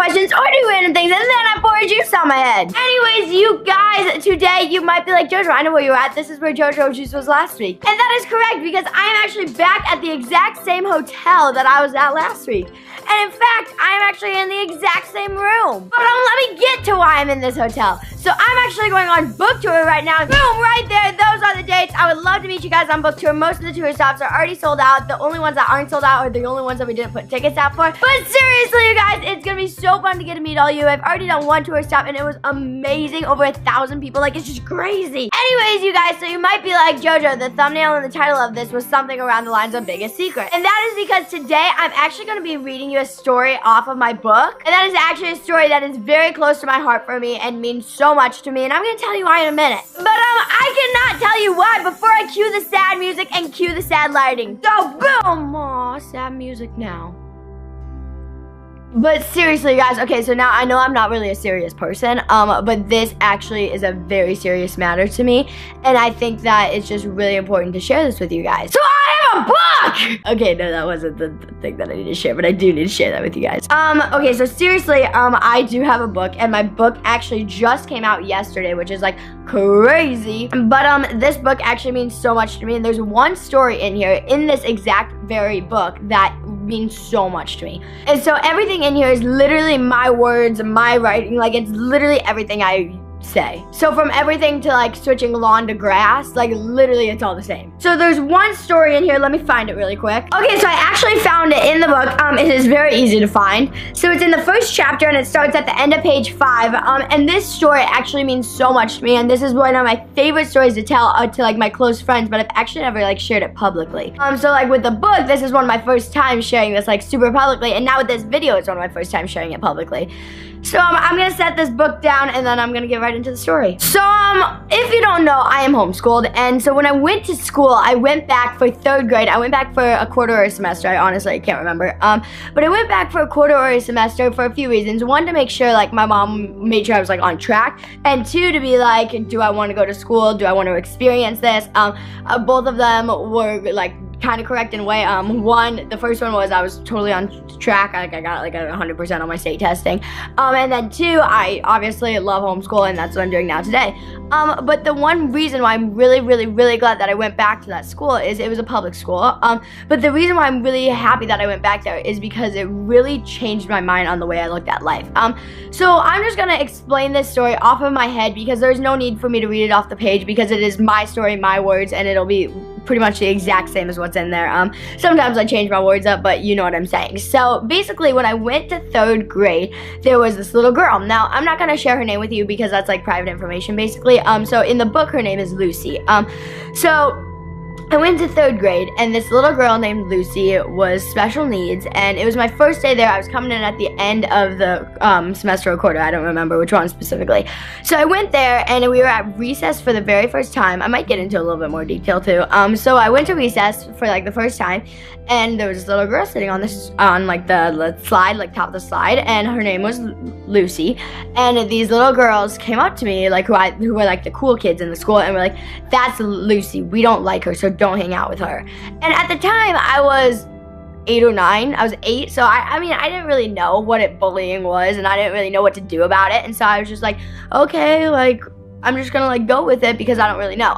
questions or do random things, and then I pour juice on my head. Anyways, you guys, today you might be like, JoJo, I know where you're at. This is where JoJo Juice was last week. And that is correct, because I am actually back at the exact same hotel that I was at last week. And in fact, I'm actually in the exact same room. But let me get to why I'm in this hotel. So I'm actually going on book tour right now. Boom, right there. Those are the dates. I would love to meet you guys on book tour. Most of the tour stops are already sold out. The only ones that aren't sold out are the only ones that we didn't put tickets out for. But seriously, you guys, it's gonna be so fun to get to meet all you. I've already done one tour stop and it was amazing. Over 1,000 people. Like, it's just crazy. Anyways, you guys, so you might be like, JoJo, the thumbnail and the title of this was something around the lines of Biggest Secret. And that is because today I'm actually gonna be reading you a story off of my book. And that is actually a story that is very close to my heart for me and means so much to me. And I'm gonna tell you why in a minute. But I cannot tell you why before I cue the sad music and cue the sad lighting. So boom! Aw, sad music now. But seriously, guys, okay, so now I know I'm not really a serious person, but this actually is a very serious matter to me, and I think that it's just really important to share this with you guys. So I have a book! Okay, no, that wasn't the thing that I need to share, but I do need to share that with you guys. Okay, so seriously, I do have a book, and my book actually just came out yesterday, which is like crazy, but this book actually means so much to me, and there's one story in here, in this exact very book, that means so much to me. And so everything in here is literally my words, my writing, like it's literally everything I say. So from everything to like switching lawn to grass, like literally it's all the same. So there's one story in here, let me find it really quick. Okay, so I actually found it in the book. It is very easy to find. So it's in the first chapter and it starts at the end of page 5. And this story actually means so much to me, and this is one of my favorite stories to tell to like my close friends, but I've actually never like shared it publicly. So like with the book, this is one of my first times sharing this like super publicly, and now with this video, it's one of my first times sharing it publicly. So I'm gonna set this book down and then I'm gonna get right into the story. So if you don't know, I am homeschooled, and so when I went to school, I went back for 3rd grade. I went back for a quarter or a semester. I honestly can't remember. But I went back for a quarter or a semester for a few reasons. One, to make sure like my mom made sure I was like on track, and 2, to be like, do I want to go to school? Do I want to experience this? Both of them were like kind of correct in a way. One, the first one was I was totally on track. I got like 100% on my state testing. And then 2, I obviously love homeschool, and that's what I'm doing now today. But the one reason why I'm really glad that I went back to that school is it was a public school. But the reason why I'm really happy that I went back there is because it really changed my mind on the way I looked at life. So I'm just gonna explain this story off of my head because there's no need for me to read it off the page because it is my story, my words, and it'll be pretty much the exact same as what's in there. Sometimes I change my words up, but you know what I'm saying. So basically, when I went to 3rd grade, there was this little girl. Now, I'm not gonna share her name with you because that's like private information, basically. So in the book, her name is Lucy. So I went to 3rd grade, and this little girl named Lucy was special needs, and it was my first day there. I was coming in at the end of the semester or quarter. I don't remember which one specifically. So I went there, and we were at recess for the very first time. I might get into a little bit more detail too. So I went to recess for like the first time, and there was this little girl sitting on this like the slide, like top of the slide, and her name was Lucy. And these little girls came up to me, like who were like the cool kids in the school, and were like, "That's Lucy. We don't like her, so don't hang out with her." And at the time, I was 8 or 9. I was 8, so I mean, I didn't really know what bullying was, and I didn't really know what to do about it. And so I was just like, okay, like I'm just gonna like go with it because I don't really know.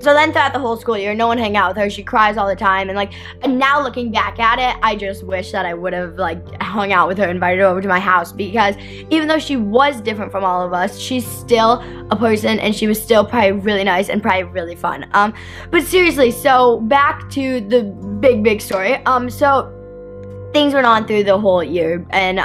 So then throughout the whole school year, no one hang out with her. She cries all the time, and now looking back at it, I just wish that I would have like hung out with her, invited her over to my house, because even though she was different from all of us, she's still a person, and she was still probably really nice and probably really fun. But seriously, so back to the big story. So things went on through the whole year, and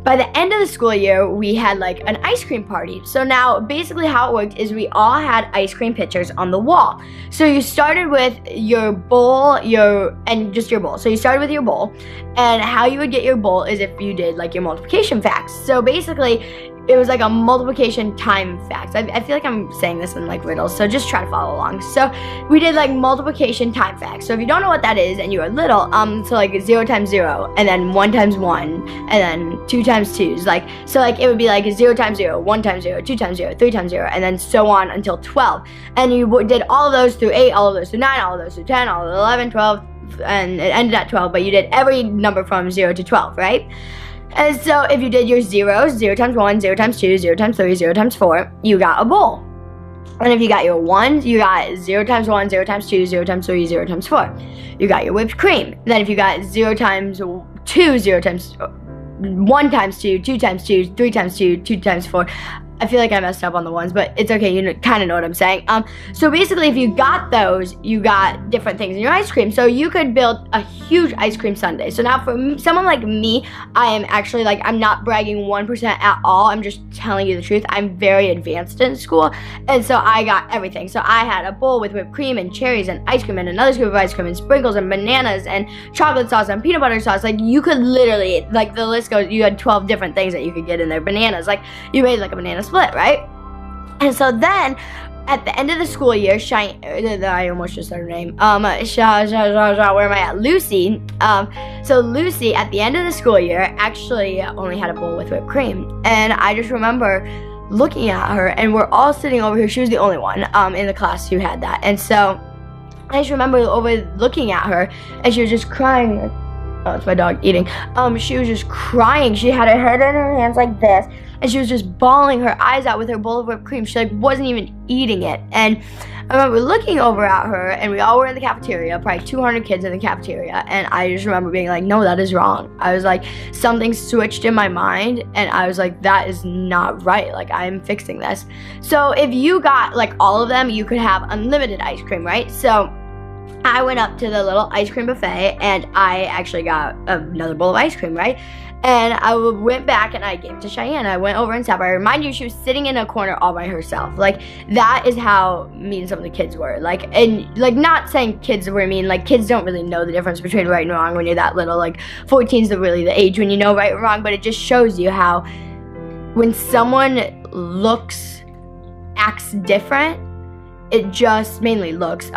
by the end of the school year, we had like an ice cream party. So now basically how it worked is we all had ice cream pitchers on the wall. So you started with your bowl, and just your bowl. So you started with your bowl, and how you would get your bowl is if you did like your multiplication facts. So basically it was like a multiplication time facts. I feel like I'm saying this in like riddles, so just try to follow along. So we did like multiplication time facts. So if you don't know what that is and you are little, so like 0 times 0, and then 1 times 1, and then 2 times 2s, like, so like it would be like 0 times 0, 1 times 0, 2 times 0, 3 times 0, and then so on until 12. And you did all of those through 8, all of those through 9, all of those through 10, all of 11, 12, and it ended at 12, but you did every number from 0 to 12, right? And so if you did your zeros, 0 times 1, 0 times 2, 0 times 3, 0 times 4, you got a bowl. And if you got your 1s, you got 0 times 1, 0 times 2, 0 times 3, 0 times 4. You got your whipped cream. Then if you got 0 times 2, 0 times 1 times 2, 2 times 2, 3 times 2, 2 times 4. I feel like I messed up on the ones, but it's okay, you kind of know what I'm saying. So basically, if you got those, you got different things in your ice cream. So you could build a huge ice cream sundae. So now for someone like me, I am actually like, I'm not bragging 1% at all. I'm just telling you the truth. I'm very advanced in school, and so I got everything. So I had a bowl with whipped cream and cherries and ice cream and another scoop of ice cream and sprinkles and bananas and chocolate sauce and peanut butter sauce. Like, you could literally, like, the list goes, you had 12 different things that you could get in there. Bananas, like, you made like a banana split, right? And so then at the end of the school year, I almost just said her name. Where am I at? Lucy. So Lucy, at the end of the school year, actually only had a bowl with whipped cream. And I just remember looking at her, and we're all sitting over here. She was the only one in the class who had that. And so I just remember looking at her, and she was just crying. Oh, it's my dog eating. She was just crying. She had her head in her hands like this, and she was just bawling her eyes out with her bowl of whipped cream. She like wasn't even eating it. And I remember looking over at her, and we all were in the cafeteria, probably 200 kids in the cafeteria, and I just remember being like, no, that is wrong. I was like, something switched in my mind, and I was like, that is not right. Like, I'm fixing this. So if you got like all of them, you could have unlimited ice cream, right? So I went up to the little ice cream buffet, and I actually got another bowl of ice cream, right? And I went back and I gave it to Cheyenne. I went over and sat by her. Mind you, she was sitting in a corner all by herself. Like, that is how mean some of the kids were. Like, and like, not saying kids were mean. Like, kids don't really know the difference between right and wrong when you're that little. Like, 14 is really the age when you know right and wrong. But it just shows you how when someone acts different, it just mainly looks.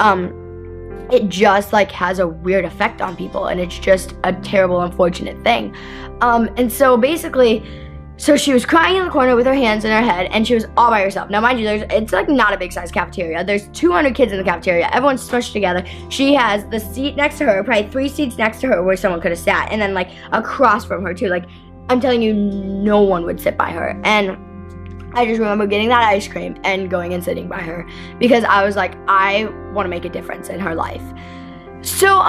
It just like has a weird effect on people, and it's just a terrible, unfortunate thing. And so basically, so she was crying in the corner with her hands in her head, and she was all by herself. Now, mind you, it's like not a big size cafeteria. There's 200 kids in the cafeteria. Everyone's smushed together. She has the seat next to her, probably 3 seats next to her where someone could have sat, and then like across from her too. Like, I'm telling you, no one would sit by her. And I just remember getting that ice cream and going and sitting by her because I was like, I want to make a difference in her life. So,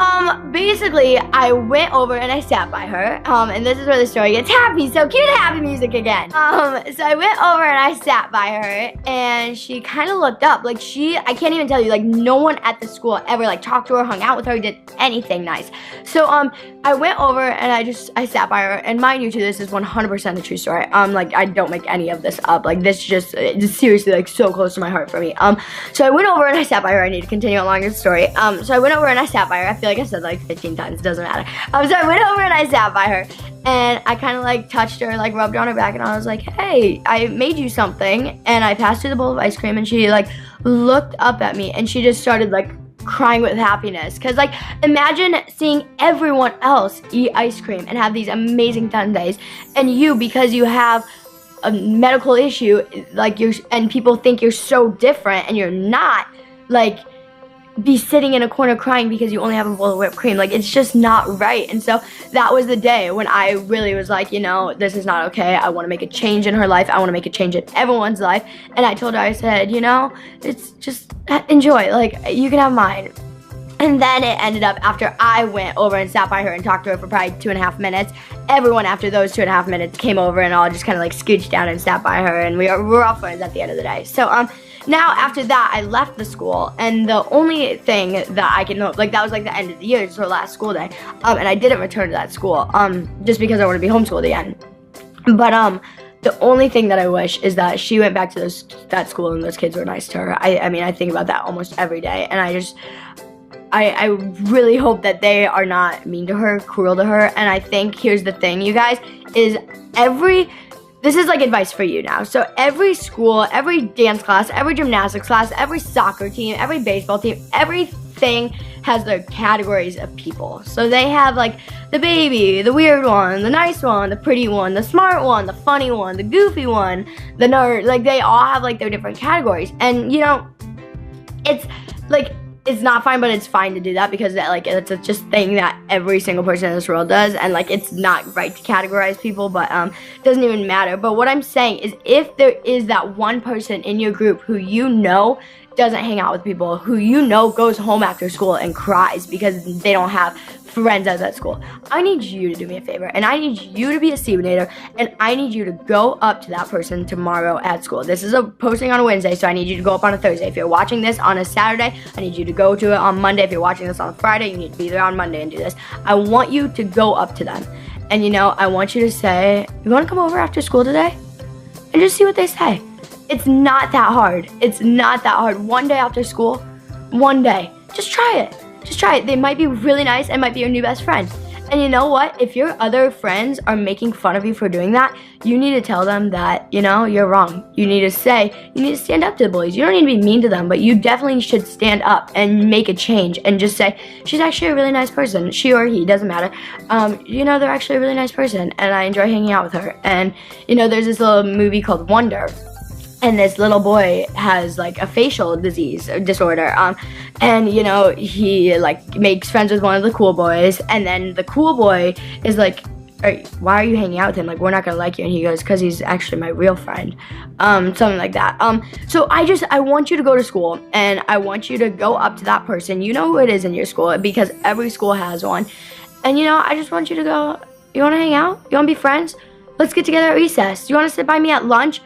basically, I went over and I sat by her, and this is where the story gets happy, so cue the happy music again. So I went over and I sat by her, and she kind of looked up, like I can't even tell you, like, no one at the school ever, like, talked to her, hung out with her, did anything nice. So, I went over and I sat by her, and mind you too, this is 100% a true story. Like, I don't make any of this up, like, this just is seriously, like, so close to my heart for me. So I went over and I sat by her. I need to continue along the story. So I went over and I sat by her. I feel like I said like 15 times, doesn't matter. So I went over and I sat by her, and I kind of like touched her, like rubbed on her back, and I was like, hey, I made you something. And I passed her the bowl of ice cream, and she like looked up at me, and she just started like crying with happiness. Cause like, imagine seeing everyone else eat ice cream and have these amazing sundaes, and you, because you have a medical issue, like and people think you're so different, and you're not, like, be sitting in a corner crying because you only have a bowl of whipped cream. Like, it's just not right. And so that was the day when I really was like, you know, this is not okay. I want to make a change in her life. I want to make a change in everyone's life. And I told her, I said, you know, it's just enjoy, like, you can have mine. And then it ended up, after I went over and sat by her and talked to her for probably 2.5 minutes, everyone after those 2.5 minutes came over and all just kind of like scooched down and sat by her, and we're all friends at the end of the day. So now after that, I left the school, and the only thing that I can know, like, that was like the end of the year, it's her last school day, and I didn't return to that school, just because I want to be homeschooled again. But the only thing that I wish is that she went back to that school and those kids were nice to her. I mean, I think about that almost every day, and I really hope that they are not mean to her, cruel to her. And I think, here's the thing, you guys, is this is like advice for you now. So every school, every dance class, every gymnastics class, every soccer team, every baseball team, everything has their categories of people. So they have like the baby, the weird one, the nice one, the pretty one, the smart one, the funny one, the goofy one, the nerd. Like, they all have like their different categories. And you know, it's like, it's not fine, but it's fine to do that because that, like, it's just thing that every single person in this world does, and like it's not right to categorize people, but it doesn't even matter. But what I'm saying is, if there is that one person in your group who you know doesn't hang out with people, who you know goes home after school and cries because they don't have friends at that school, I need you to do me a favor, and I need you to be a Stevenator, and I need you to go up to that person tomorrow at school. This is a posting on a Wednesday, so I need you to go up on a Thursday. If you're watching this on a Saturday, I need you to go to it on Monday. If you're watching this on a Friday, you need to be there on Monday and do this. I want you to go up to them, and you know, I want you to say, you want to come over after school today? And just see what they say. It's not that hard. It's not that hard. One day after school, one day. Just try it. Just try it. They might be really nice and might be your new best friend. And you know what? If your other friends are making fun of you for doing that, you need to tell them that, you know, you're wrong. You need to say, you need to stand up to the bullies. You don't need to be mean to them, but you definitely should stand up and make a change and just say, she's actually a really nice person. She or he, doesn't matter. You know, they're actually a really nice person, and I enjoy hanging out with her. And, you know, there's this little movie called Wonder. And this little boy has like a facial disease or disorder, and you know, he like makes friends with one of the cool boys, and then the cool boy is like, why are you hanging out with him? Like, we're not gonna like you. And he goes, because he's actually my real friend, something like that. So I want you to go to school, and I want you to go up to that person. You know who it is in your school, because every school has one. And you know, I just want you to go, you wanna hang out? You wanna be friends? Let's get together at recess. You wanna sit by me at lunch?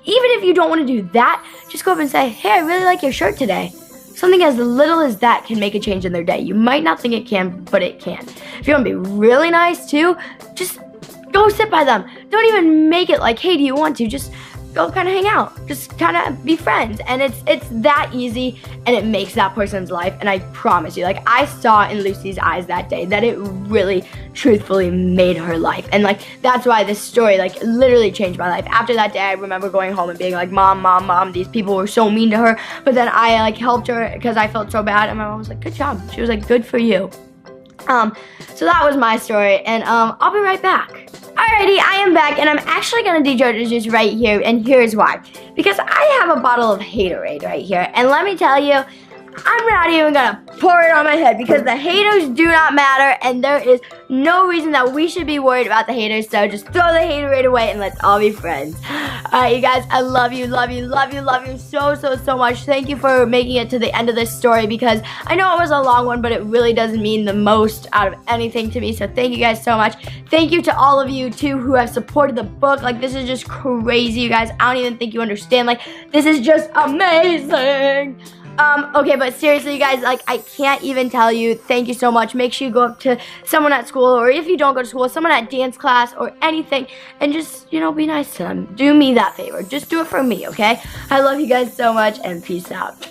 Even if you don't want to do that, just go up and say, hey, I really like your shirt today. Something as little as that can make a change in their day. You might not think it can, but it can. If you want to be really nice too, just go sit by them. Don't even make it like, hey, do you want to? Just go kind of hang out. Just kind of be friends. And it's that easy, and it makes that person's life. And I promise you, like, I saw in Lucy's eyes that day that it really, truthfully made her life. And like, that's why this story like literally changed my life. After that day, I remember going home and being like, mom, these people were so mean to her. But then I like helped her because I felt so bad, and my mom was like, good job. She was like, good for you. So that was my story, and I'll be right back. Alrighty, I am back, and I'm actually gonna do JoJo juice right here, and here's why. Because I have a bottle of Haterade right here, and let me tell you, I'm not even gonna pour it on my head because the haters do not matter, and there is no reason that we should be worried about the haters, so just throw the Haterade away and let's all be friends. Alright, you guys, I love you so much. Thank you for making it to the end of this story, because I know it was a long one, but it really does mean the most out of anything to me, so thank you guys so much. Thank you to all of you, too, who have supported the book. Like, this is just crazy, you guys. I don't even think you understand. Like, this is just amazing. Okay, but seriously, you guys, like, I can't even tell you, thank you so much. Make sure you go up to someone at school, or if you don't go to school, someone at dance class or anything, and just, you know, be nice to them. Do me that favor. Just do it for me, okay? I love you guys so much, and peace out.